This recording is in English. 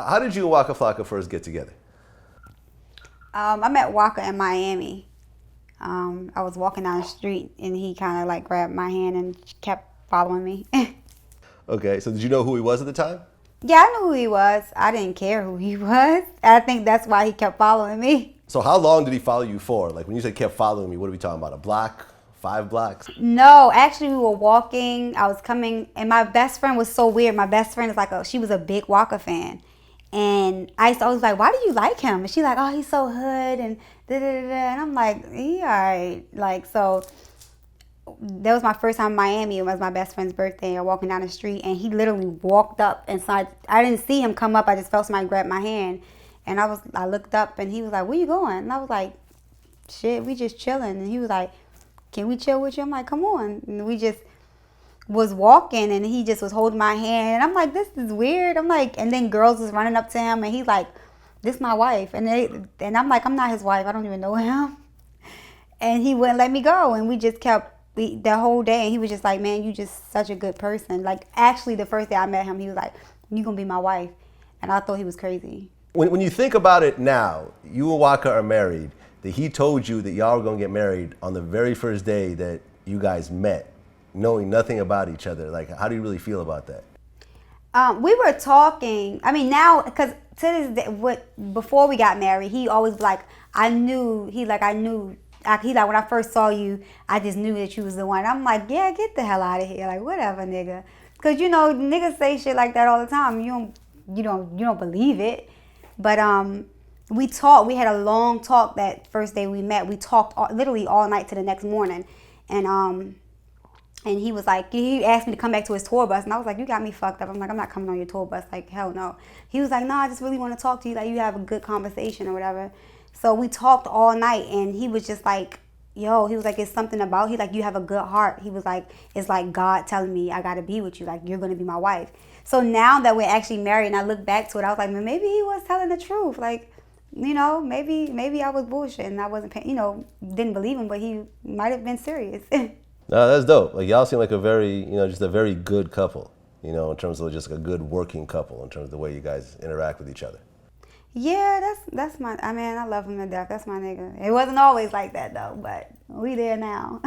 How did you and Waka Flocka first get together? I met Waka in Miami. I was walking down the street and he kind of like grabbed my hand and kept following me. Okay, so did you know who he was at the time? Yeah, I knew who he was. I didn't care who he was. I think that's why he kept following me. So how long did he follow you for? Like when you said kept following me, what are we talking about? A block? 5 blocks? No, actually we were walking. I was coming and my best friend was so weird. My best friend is like she was a big Waka fan. And I used to always like, why do you like him? And she's like, oh, he's so hood and da da da. And I'm like, he alright. Like, so that was my first time in Miami. It was my best friend's birthday. I'm walking down the street and he literally walked up inside. I didn't see him come up. I just felt somebody grab my hand. And I looked up and he was like, where you going? And I was like, shit, we just chilling. And he was like, can we chill with you? I'm like, come on. And we just was walking and he just was holding my hand. And I'm like, this is weird. I'm like, and then girls was running up to him and he's like, this is my wife. And I'm like, I'm not his wife. I don't even know him. And he wouldn't let me go. And we just kept the whole day. And he was just like, man, you just such a good person. Like, actually, the first day I met him, he was like, you going to be my wife. And I thought he was crazy. When you think about it now, you and Waka are married. That he told you that y'all were going to get married on the very first day that you guys met, knowing nothing about each other. Like, how do you really feel about that? We were talking. I mean, now, because to this day, before we got married, he always like, I knew, he like, when I first saw you, I just knew that you was the one. I'm like, yeah, get the hell out of here. Like, whatever, nigga. Because, you know, niggas say shit like that all the time. You don't believe it. But we talked. We had a long talk that first day we met. We talked literally all night to the next morning. And he was like, he asked me to come back to his tour bus. And I was like, you got me fucked up. I'm like, I'm not coming on your tour bus. Like, hell no. He was like, no, I just really want to talk to you. Like, you have a good conversation or whatever. So we talked all night. And he was just like, yo, he was like, it's something about, he like, you have a good heart. He was like, it's like God telling me I got to be with you. Like, you're going to be my wife. So now that we're actually married and I look back to it, I was like, man, maybe he was telling the truth. Like, you know, maybe I was bullshit and I wasn't, didn't believe him, but he might have been serious. No, that's dope. Like, y'all seem like a very, just a very good couple, in terms of just a good working couple, in terms of the way you guys interact with each other. Yeah, I love him to death. That's my nigga. It wasn't always like that though, but we there now.